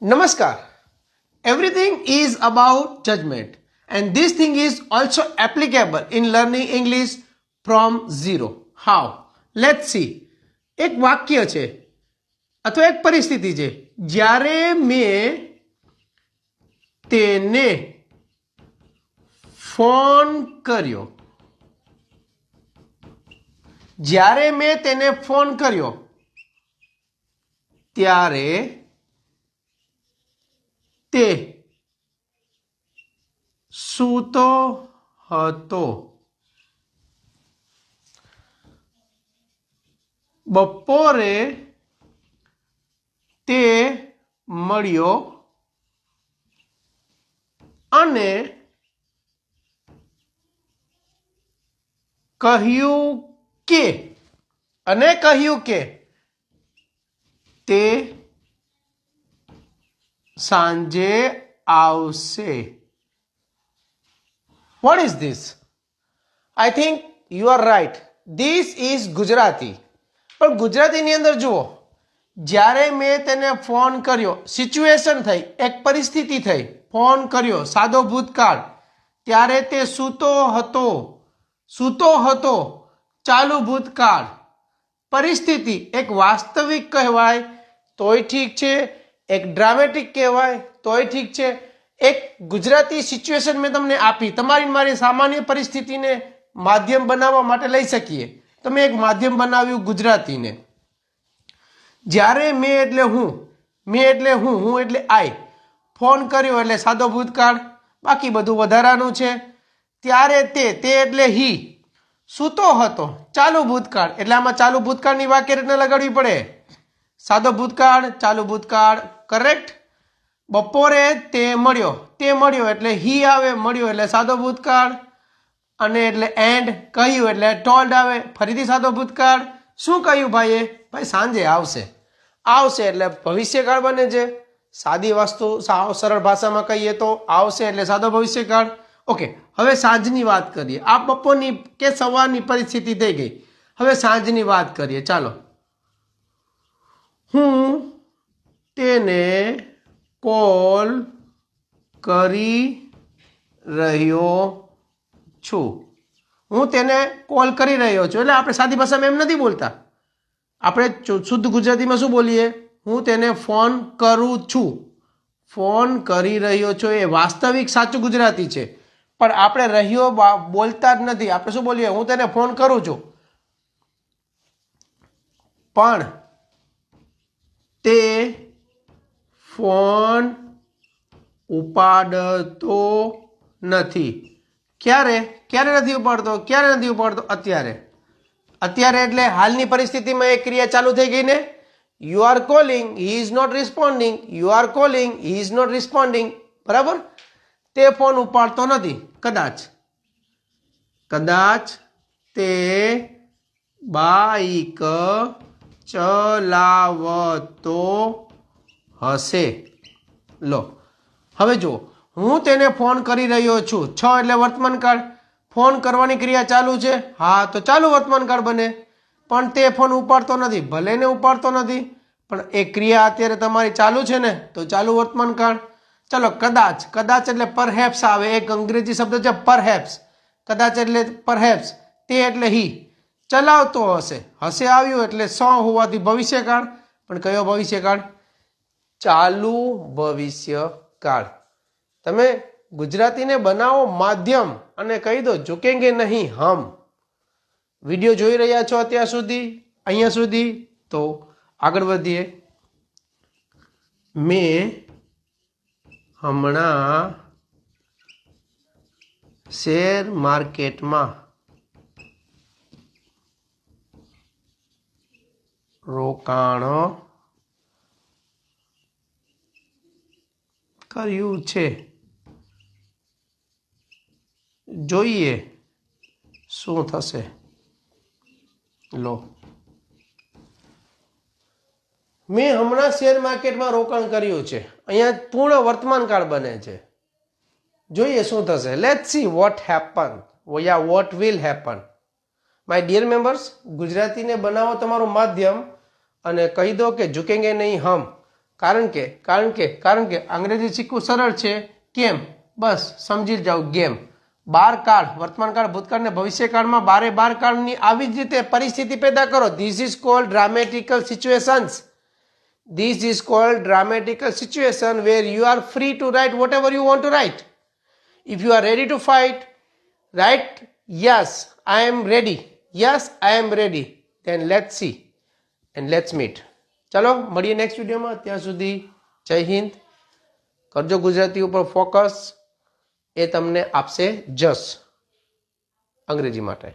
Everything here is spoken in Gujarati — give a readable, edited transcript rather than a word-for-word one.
Namaskar. Everything is about judgment, and this thing is also applicable in learning English from zero. How? Let's see. એક વાક્ય છે અથવા એક પરિસ્થિતિ છે. જ્યારે મેં તેને ફોન કર્યો, જ્યારે મેં તેને ફોન કર્યો ત્યારે તે સૂતો હતો. બપોરે તે મળ્યો અને કહ્યું કે તે સાંજે આવશે. What is this? I think you are right. This is Gujarati. પણ ગુજરાતીની અંદર જુઓ, જ્યારે મેં તેને ફોન કર્યો, સિચ્યુએશન થઈ, એક પરિસ્થિતિ થઈ, ફોન કર્યો, સાદો ભૂતકાળ, ત્યારે તે સૂતો હતો, ચાલુ ભૂતકાળ. પરિસ્થિતિ એક વાસ્તવિક કહેવાય તોય ઠીક છે, એક ડ્રામેટિક કહેવાય તોય ઠીક છે. એક ગુજરાતી સિચ્યુએશન મેં તમને આપી, તમારી મારી સામાન્ય પરિસ્થિતિને માધ્યમ બનાવવા માટે લઈ શકીએ. તો મેં એક માધ્યમ બનાવ્યું ગુજરાતીને. જ્યારે મેં એટલે હું એટલે આઈ, ફોન કર્યો એટલે સાદો ભૂતકાળ, બાકી બધું વધારાનું છે. ત્યારે તે એટલે હી, સૂતો હતો, ચાલુ ભૂતકાળ, એટલે આમાં ચાલુ ભૂતકાળની વાક્ય રચના લગાડવી પડે. સાદો ભૂતકાળ, ચાલુ ભૂતકાળ, કરેક્ટ. બપોરે તે મળ્યો એટલે હી આવે, મળ્યો એટલે સાદો ભૂતકાળ, અને એટલે એન્ડ, કહ્યું એટલે ટોલ્ડ આવે, ફરીથી સાદો ભૂતકાળ. શું કહ્યું ભાઈએ? ભાઈ સાંજે આવશે એટલે ભવિષ્યકાળ બને છે. સાદી વસ્તુ સરળ ભાષામાં કહીએ તો આવશે એટલે સાદો ભવિષ્યકાળ. ઓકે, હવે સાંજની વાત કરીએ. આ બપોરની કે સવારની પરિસ્થિતિ થઈ ગઈ. હવે સાંજની વાત કરીએ. ચાલો. હું તેને કોલ કરી રહ્યો છું. હું તેને કોલ કરી રહ્યો છું એટલે આપણે સાદી ભાષામાં એમ નથી બોલતા. આપણે શુદ્ધ ગુજરાતીમાં શું બોલીએ? હું તેને ફોન કરું છું, ફોન કરી રહ્યો છું. એ વાસ્તવિક સાચું ગુજરાતી છે, પણ આપણે રહ્યો બોલતા જ નથી. આપણે શું બોલીએ? હું તેને ફોન કરું છું, પણ તે ફોન ઉપાડતો નથી. ક્યારે નથી ઉપાડતો? અત્યારે એટલે હાલની પરિસ્થિતિમાં એ ક્રિયા ચાલુ થઈ ગઈ ને. You are calling, he is not responding, you are calling, he is not responding. બરાબર? તે ફોન ઉપાડતો નથી. કદાચ તે બાઈક ચલાવતો હશે. લો, હવે જુઓ, હું તેને ફોન કરી રહ્યો છું, એટલે વર્તમાનકાળ. ફોન કરવાની ક્રિયા ચાલુ છે, હા, તો ચાલુ વર્તમાનકાળ બને. પણ તે ફોન ઉપાડતો નથી, ભલે ને ઉપાડતો નથી, પણ એ ક્રિયા અત્યારે તમારી ચાલુ છે ને, તો ચાલુ વર્તમાનકાળ. ચાલો, કદાચ એટલે પરહેપ્સ આવે. એક અંગ્રેજી શબ્દ છે પરહેપ્સ. કદાચ એટલે પરહેપ્સ. તે એટલે હી, ચલાવતો હશે આવ્યું એટલે હોવાથી ભવિષ્યકાળ. પણ કયો ભવિષ્યકાળ? ચાલુ ભવિષ્યકાળ. તમે ગુજરાતીને બનાવો માધ્યમ અને કહી દો ઝુકેંગે નહીં હમ. વિડીયો જોઈ રહ્યા છો અત્યાર સુધી, અહીંયા સુધી, તો આગળ વધીએ. મેં હમણાં શેર માર્કેટમાં રોકાણ કર્યું છે. જોઈએ શું થશે. લો, મેં હમણાં શેર માર્કેટમાં રોકાણ કર્યું છે. અહીંયા પૂર્ણ વર્તમાનકાળ બને છે. જોઈએ શું થશે. Let's see what happen, what will happen. My dear members, ગુજરાતીને બનાવો તમારું માધ્યમ અને કહી દો કે ઝુકેંગે નહીં હમ. કારણ કે અંગ્રેજી શીખવું સરળ છે. કેમ? બસ સમજી જાઓ ગેમ. 12 કાળ, વર્તમાન કાળ, ભૂતકાળ ને ભવિષ્યકાળમાં 12 કાળની આવી જ રીતે પરિસ્થિતિ પેદા કરો. This is called dramatical situations. This is called dramatical situation where you are free to write whatever you want to write. If you are ready to fight, write yes, I am ready. Yes, I am ready. Then let's see and let's meet. ચલો મળીએ નેક્સ્ટ વિડીયોમાં. ત્યાં સુધી જય હિન્દ. કરજો ગુજરાતી ઉપર ફોકસ, એ તમને આપશે જસ અંગ્રેજી માટે.